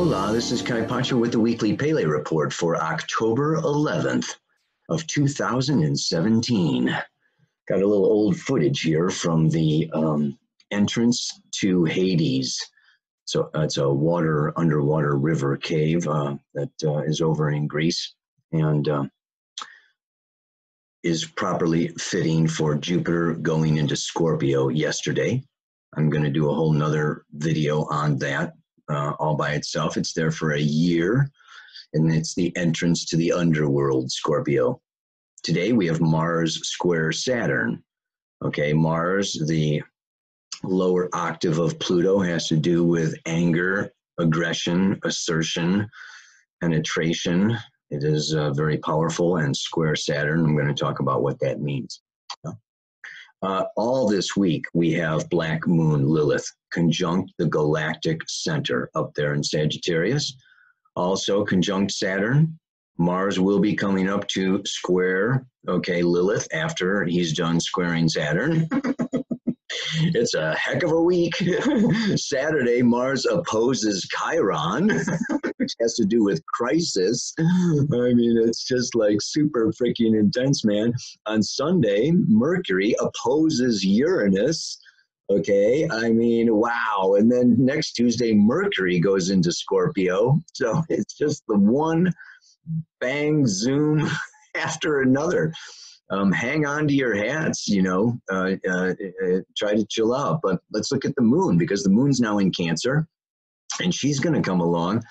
Hola, this is Kai Pacho with the weekly Pele report for October 11th of 2017. Got a little old footage here from the entrance to Hades. So it's a underwater river cave that is over in Greece and is properly fitting for Jupiter going into Scorpio yesterday. I'm going to do a whole nother video on that all by itself. It's there for a year, and it's the entrance to the underworld, Scorpio. Today we have Mars square Saturn. Okay, Mars, the lower octave of Pluto, has to do with anger, aggression, assertion, penetration. It is very powerful, and square Saturn, I'm going to talk about what that means. All this week, we have Black Moon Lilith conjunct the galactic center up there in Sagittarius. Also conjunct Saturn. Mars will be coming up to square, okay, Lilith after he's done squaring Saturn. It's a heck of a week. Saturday, Mars opposes Chiron, which has to do with crisis. I mean, it's just like super freaking intense, man. On Sunday, Mercury opposes Uranus. Okay, I mean, wow. And then next Tuesday, Mercury goes into Scorpio. So it's just the one bang zoom after another. Hang on to your hats, you know, try to chill out. But let's look at the moon, because the moon's now in Cancer, and she's going to come along,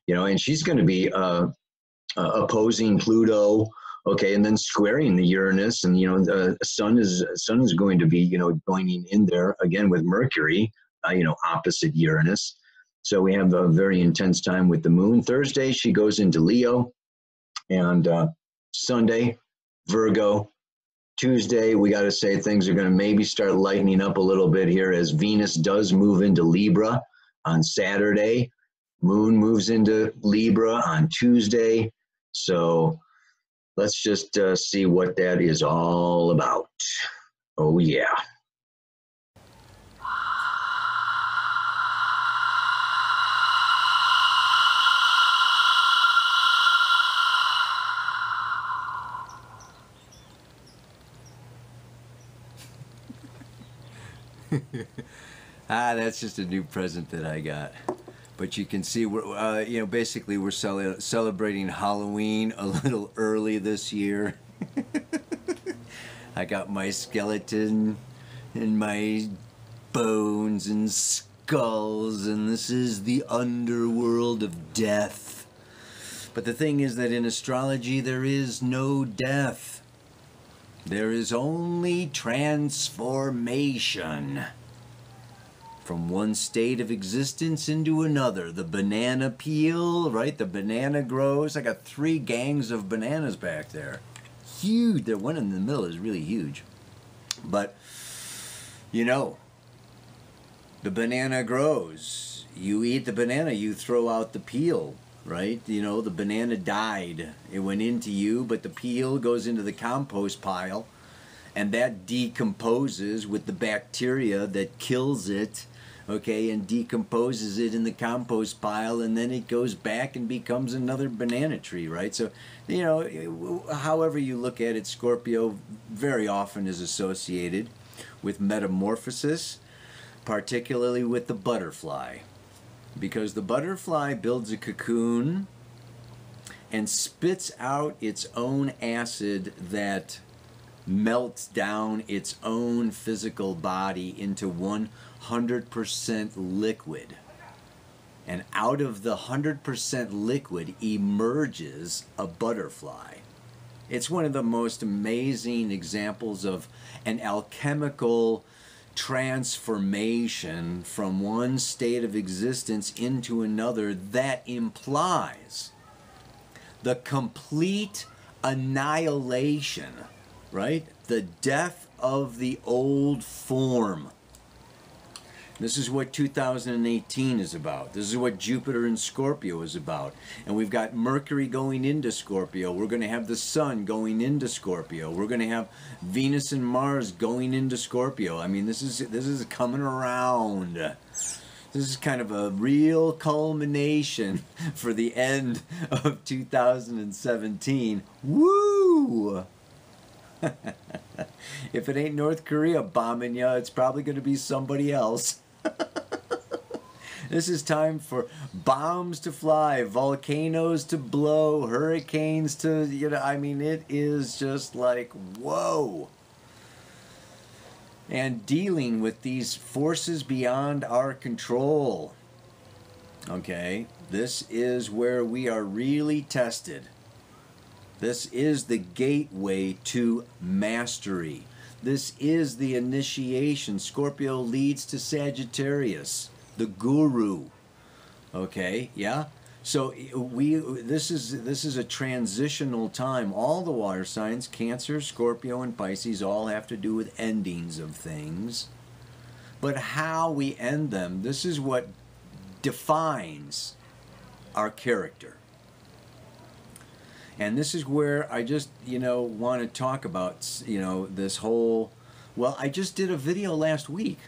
you know, and she's going to be opposing Pluto, okay, and then squaring the Uranus, and, you know, the sun is going to be, you know, joining in there again with Mercury, you know, opposite Uranus. So we have a very intense time with the moon. Thursday, she goes into Leo, and Sunday, Virgo. Tuesday, we got to say things are going to maybe start lightening up a little bit here as Venus does move into Libra on Saturday. Moon moves into Libra on Tuesday. So let's just see what that is all about. Oh, yeah. That's just a new present that I got. But you can see we're, you know, basically we're celebrating Halloween a little early this year. I got my skeleton and my bones and skulls, and this is the underworld of death. But the thing is that in astrology there is no death. There is only transformation. From one state of existence into another. The banana peel, right? The banana grows. I got 3 gangs of bananas back there. Huge. The one in the middle is really huge. But, you know, the banana grows. You eat the banana, you throw out the peel, right? You know, the banana died. It went into you, but the peel goes into the compost pile, and that decomposes with the bacteria that kills it, okay, and decomposes it in the compost pile, and then it goes back and becomes another banana tree, right? So, you know, however you look at it, Scorpio very often is associated with metamorphosis, particularly with the butterfly, because the butterfly builds a cocoon and spits out its own acid that melts down its own physical body into 100% liquid. And out of the 100% liquid emerges a butterfly. It's one of the most amazing examples of an alchemical transformation from one state of existence into another that implies the complete annihilation, right? The death of the old form. This is what 2018 is about. This is what Jupiter in Scorpio is about. And we've got Mercury going into Scorpio. We're going to have the Sun going into Scorpio. We're going to have Venus and Mars going into Scorpio. I mean, this is coming around. This This is kind of a real culmination for the end of 2017. Woo! If it ain't North Korea bombing you, it's probably going to be somebody else. This is time for bombs to fly, volcanoes to blow, hurricanes to, I mean, it is just like, whoa. And dealing with these forces beyond our control. Okay, this is where we are really tested. This is the gateway to mastery. This is the initiation. Scorpio leads to Sagittarius, the guru. Okay, yeah? So this is a transitional time. All the water signs, Cancer, Scorpio, and Pisces, all have to do with endings of things. But how we end them, this is what defines our character. And this is where I just, want to talk about, this whole, well, I just did a video last week.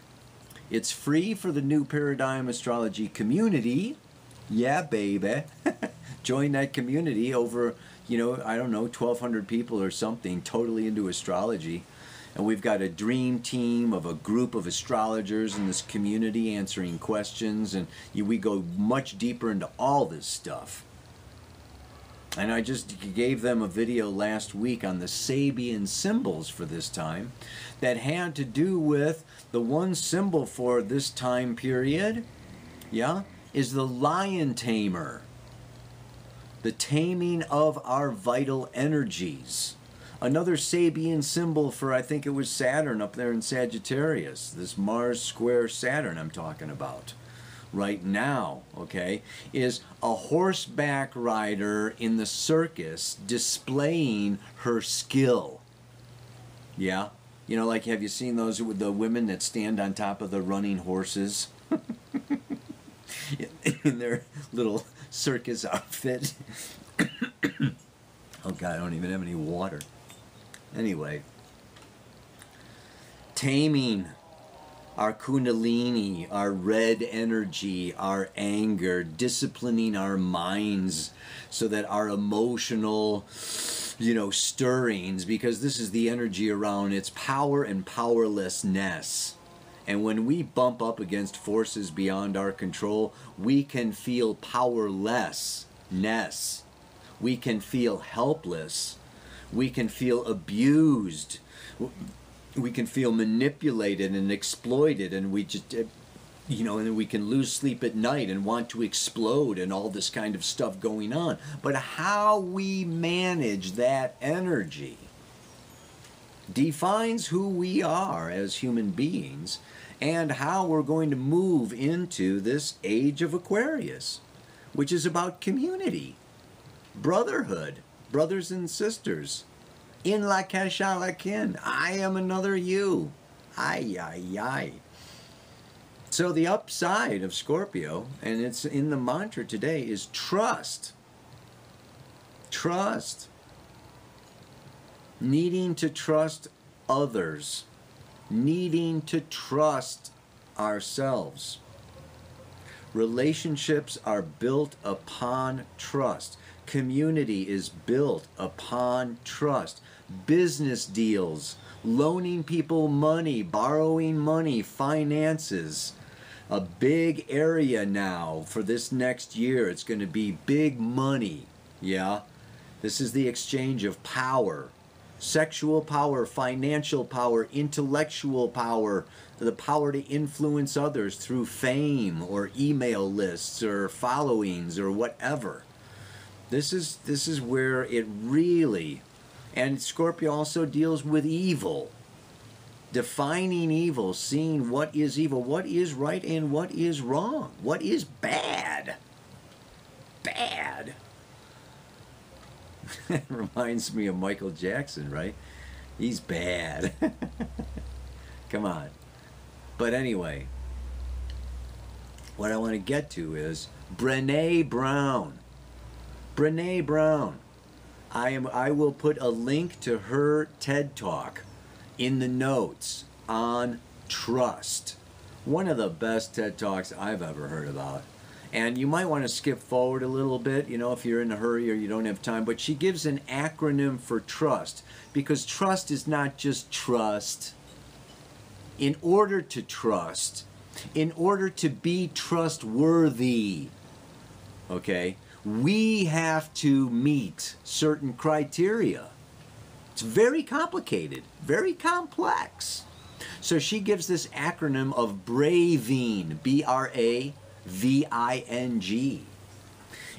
It's free for the New Paradigm Astrology community. Yeah, baby. Join that community. Over, I don't know, 1,200 people or something totally into astrology. And we've got a dream team of a group of astrologers in this community answering questions. And we go much deeper into all this stuff. And I just gave them a video last week on the Sabian symbols for this time that had to do with the one symbol for this time period, yeah, is the lion tamer. The taming of our vital energies. Another Sabian symbol for, I think it was Saturn up there in Sagittarius, this Mars square Saturn I'm talking about right now, okay, is a horseback rider in the circus displaying her skill. Yeah? Like, have you seen those with the women that stand on top of the running horses? In their little circus outfit. Oh God, I don't even have any water. Anyway. Taming our kundalini, our red energy, our anger, disciplining our minds so that our emotional, stirrings, because this is the energy around its power and powerlessness. And when we bump up against forces beyond our control, we can feel powerlessness. We can feel helpless. We can feel abused. We can feel manipulated and exploited, and we just, and we can lose sleep at night and want to explode and all this kind of stuff going on. But how we manage that energy defines who we are as human beings and how we're going to move into this age of Aquarius, which is about community, brotherhood, brothers and sisters. In la kasha la kin, I am another you. Ay, ay, ay. So the upside of Scorpio, and it's in the mantra today, is trust. Trust. Needing to trust others. Needing to trust ourselves. Relationships are built upon trust. Community is built upon trust. Business deals, loaning people money, borrowing money, finances. A big area now for this next year. It's going to be big money. Yeah? This is the exchange of power. Sexual power, financial power, intellectual power, the power to influence others through fame or email lists or followings or whatever. This is where it really, and Scorpio also deals with evil. Defining evil, seeing what is evil, what is right and what is wrong, what is bad. Bad. It reminds me of Michael Jackson, right? He's bad. Come on. But anyway, what I want to get to is Brené Brown. Brené Brown. I will put a link to her TED Talk in the notes on trust. One of the best TED Talks I've ever heard about. And you might want to skip forward a little bit, you know, if you're in a hurry or you don't have time. But she gives an acronym for trust, because trust is not just trust. In order to trust, in order to be trustworthy, okay, we have to meet certain criteria. It's very complicated, very complex. So she gives this acronym of BRAVING, B-R-A-V-I-N-G.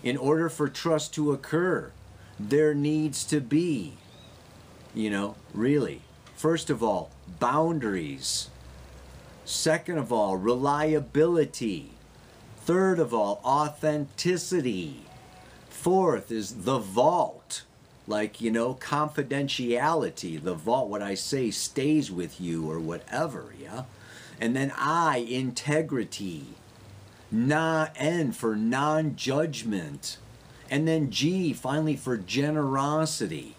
In order for trust to occur, there needs to be, you know, really, first of all, boundaries. Second of all, reliability. Third of all, authenticity. Fourth is the vault. Like, you know, confidentiality. The vault, what I say stays with you or whatever, yeah? And then I, integrity. N for non-judgment. And then G, finally, for generosity.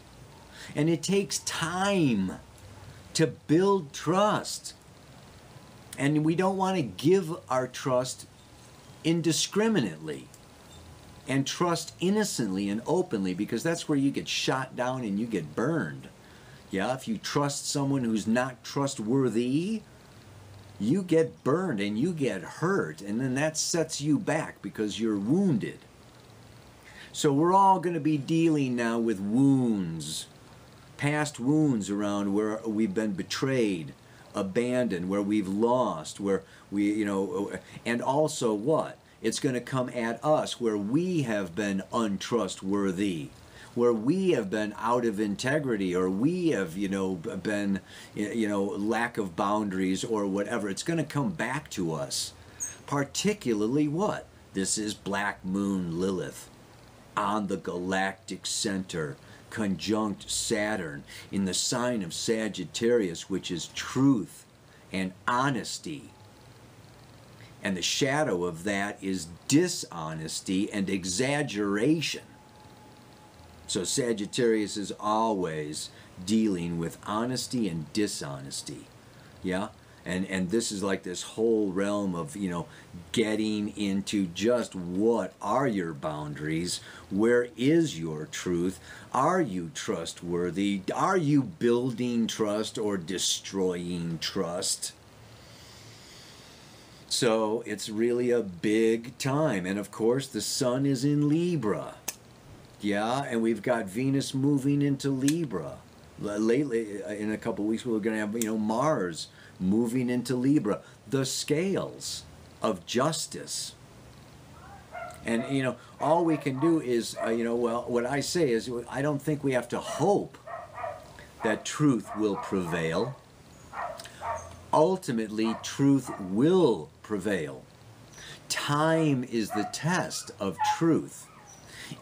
And it takes time to build trust. And we don't want to give our trust indiscriminately. And trust innocently and openly, because that's where you get shot down and you get burned. Yeah, if you trust someone who's not trustworthy, you get burned and you get hurt, and then that sets you back because you're wounded. So we're all going to be dealing now with wounds, past wounds around where we've been betrayed, abandoned, where we've lost, where we, you know, and also what? It's going to come at us where we have been untrustworthy, where we have been out of integrity, or we have, you know, been, you know, lack of boundaries or whatever. It's going to come back to us. Particularly what? This is Black Moon Lilith on the galactic center, conjunct Saturn in the sign of Sagittarius, which is truth and honesty. And the shadow of that is dishonesty and exaggeration. So Sagittarius is always dealing with honesty and dishonesty. Yeah? And this is like this whole realm of, you know, getting into just what are your boundaries? Where is your truth? Are you trustworthy? Are you building trust or destroying trust? So it's really a big time. And of course, the sun is in Libra. Yeah, and we've got Venus moving into Libra. Lately, in a couple of weeks, we're going to have, you know, Mars moving into Libra. The scales of justice. And, you know, all we can do is, you know, well, what I say is, I don't think we have to hope that truth will prevail. Ultimately, truth will prevail. Time is the test of truth.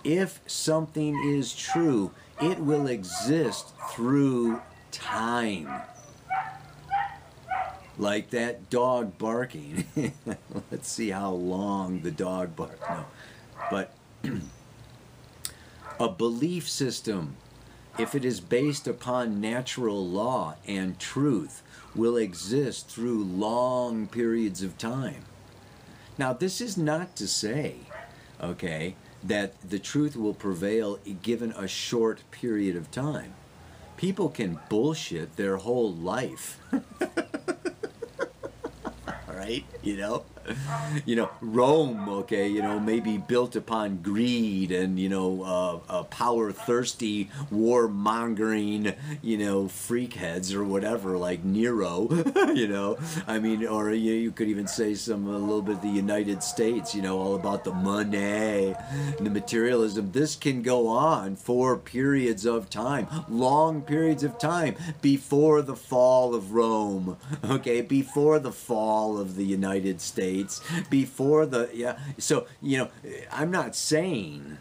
If something is true, it will exist through time. Like that dog barking. Let's see how long the dog barks. No. But a belief system, if it is based upon natural law and truth, will exist through long periods of time. Now, this is not to say, okay, that the truth will prevail given a short period of time. People can bullshit their whole life. Right? You know, Rome, okay, you know, maybe built upon greed and, you know, power-thirsty, war-mongering, you know, freakheads or whatever, like Nero, you know. I mean, or you could even say a little bit of the United States, you know, all about the money and the materialism. This can go on for periods of time, long periods of time, before the fall of Rome, okay, before the fall of the United States. Before the, yeah, so, you know, I'm not saying,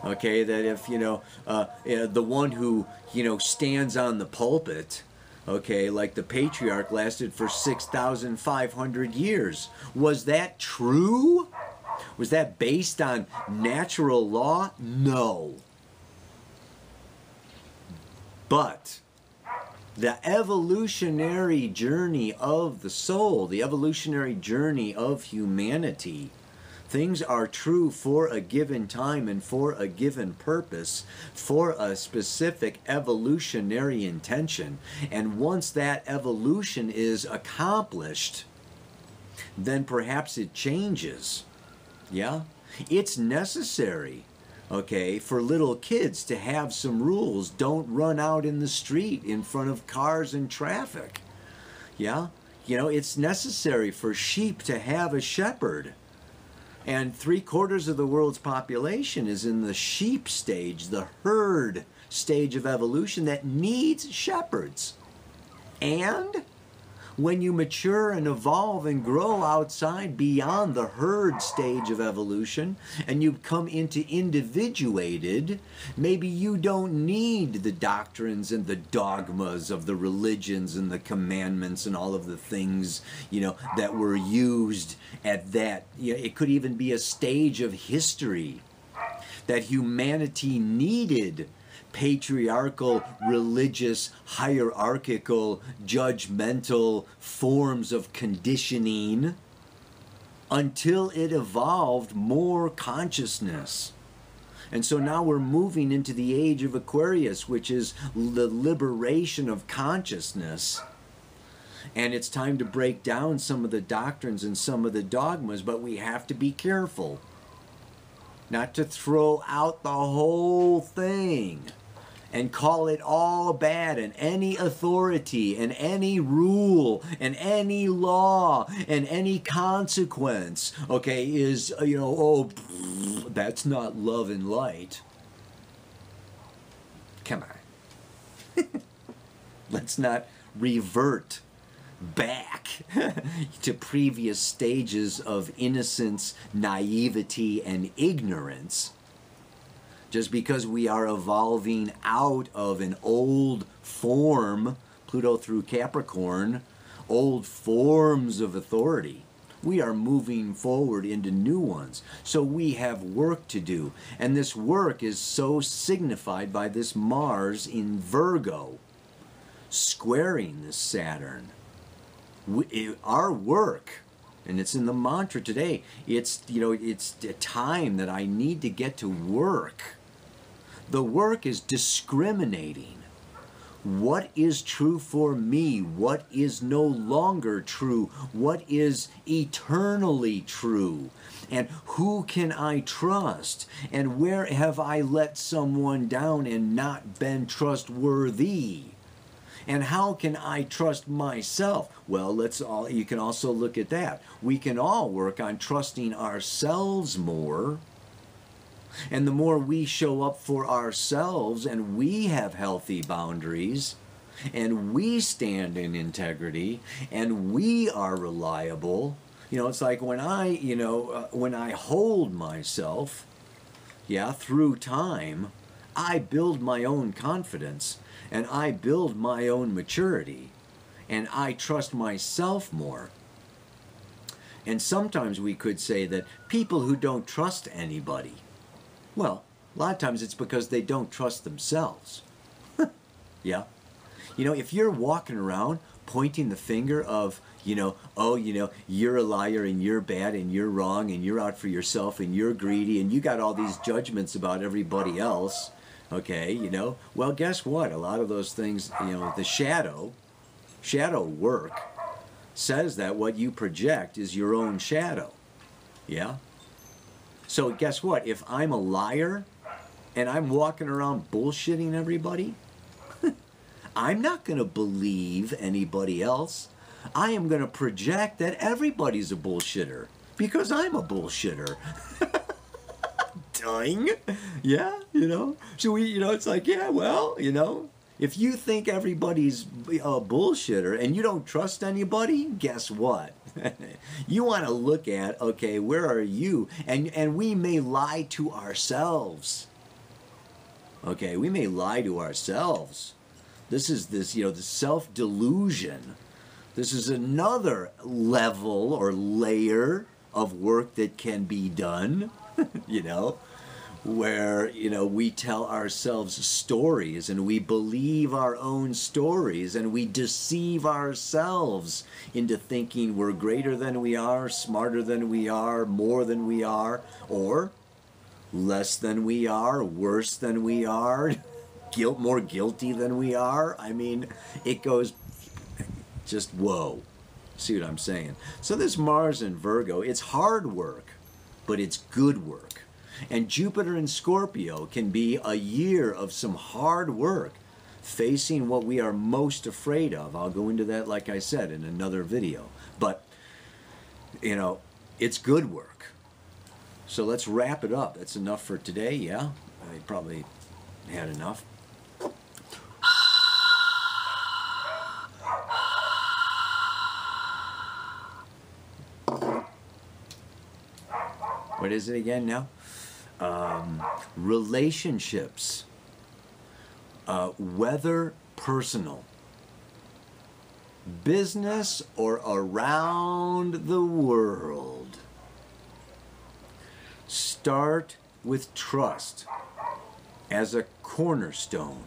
okay, that if, you know, the one who, you know, stands on the pulpit, okay, like the patriarch lasted for 6,500 years. Was that true? Was that based on natural law? No. But The evolutionary journey of the soul, the evolutionary journey of humanity. Things are true for a given time and for a given purpose, for a specific evolutionary intention. And once that evolution is accomplished, then perhaps it changes. Yeah? It's necessary, okay, for little kids to have some rules. Don't run out in the street in front of cars and traffic. Yeah? You know, it's necessary for sheep to have a shepherd. And 3/4 of the world's population is in the sheep stage, the herd stage of evolution that needs shepherds. And when you mature and evolve and grow outside beyond the herd stage of evolution and you come into individuated, maybe you don't need the doctrines and the dogmas of the religions and the commandments and all of the things, you know, that were used at that. You know, it could even be a stage of history that humanity needed patriarchal, religious, hierarchical, judgmental forms of conditioning until it evolved more consciousness. And so now we're moving into the age of Aquarius, which is the liberation of consciousness. And it's time to break down some of the doctrines and some of the dogmas, but we have to be careful not to throw out the whole thing and call it all bad, and any authority and any rule and any law and any consequence, okay, is, you know, oh, that's not love and light. Come on. Let's not revert back to previous stages of innocence, naivety, and ignorance. Just because we are evolving out of an old form, Pluto through Capricorn, old forms of authority, we are moving forward into new ones. So we have work to do. And this work is so signified by this Mars in Virgo, squaring this Saturn. Our work, and it's in the mantra today, it's, you know, it's a time that I need to get to work. The work is discriminating. What is true for me? What is no longer true? What is eternally true? And who can I trust? And where have I let someone down and not been trustworthy? And how can I trust myself? Well, you can also look at that. We can all work on trusting ourselves more. And the more we show up for ourselves and we have healthy boundaries and we stand in integrity and we are reliable, you know, it's like when when I hold myself, through time, I build my own confidence and I build my own maturity and I trust myself more. And sometimes we could say that people who don't trust anybody, well, a lot of times it's because they don't trust themselves. Yeah. You know, if you're walking around pointing the finger of, you're a liar and you're bad and you're wrong and you're out for yourself and you're greedy and you got all these judgments about everybody else, okay, well, guess what? A lot of those things, the shadow work says that what you project is your own shadow. Yeah? So guess what? If I'm a liar and I'm walking around bullshitting everybody, I'm not going to believe anybody else. I am going to project that everybody's a bullshitter because I'm a bullshitter. Dying. Yeah, So it's like, if you think everybody's a bullshitter and you don't trust anybody, guess what? You want to look at, okay, where are you? And we may lie to ourselves. Okay, we may lie to ourselves. This is the self-delusion. This is another level or layer of work that can be done, where, you know, we tell ourselves stories and we believe our own stories and we deceive ourselves into thinking we're greater than we are, smarter than we are, more than we are, or less than we are, worse than we are, more guilty than we are. I mean, it goes just whoa. See what I'm saying? So this Mars in Virgo, it's hard work, but it's good work. And Jupiter in Scorpio can be a year of some hard work facing what we are most afraid of. I'll go into that, like I said, in another video. But, you know, it's good work. So let's wrap it up. That's enough for today, yeah? I probably had enough. What is it again now? Relationships, whether personal, business, or around the world. Start with trust as a cornerstone.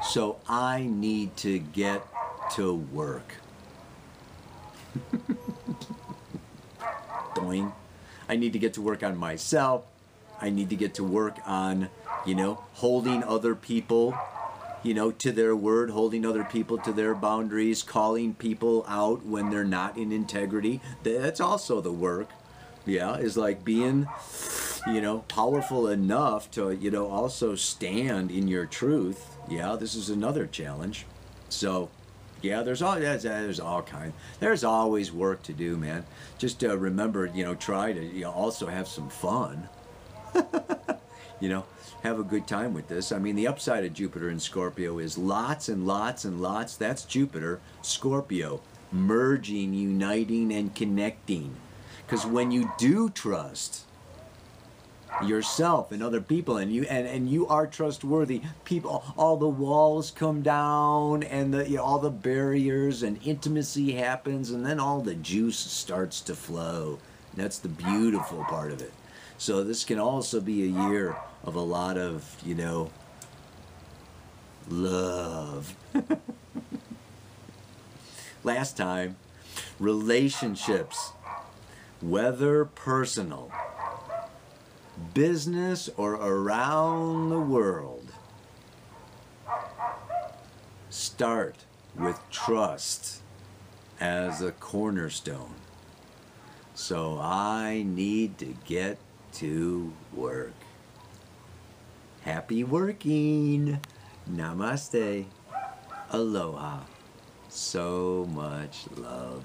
So I need to get to work. Doing. I need to get to work on myself. I need to get to work on, you know, holding other people, you know, to their word, holding other people to their boundaries, calling people out when they're not in integrity. That's also the work, yeah, is like being, you know, powerful enough to, you know, also stand in your truth. Yeah, this is another challenge. So, yeah, there's all kinds. There's always work to do, man. Just remember, you know, try to, you know, also have some fun. You know, have a good time with this. I mean, the upside of Jupiter in Scorpio is lots and lots and lots. That's Jupiter, Scorpio, merging, uniting, and connecting. Because when you do trust yourself and other people, and you are trustworthy, people, all the walls come down, and the, you know, all the barriers and intimacy happens, and then all the juice starts to flow. That's the beautiful part of it. So this can also be a year of a lot of, you know, love. Last time, relationships, whether personal, business, or around the world. Start with trust as a cornerstone. So I need to get to work. Happy working. Namaste. Aloha. So much love.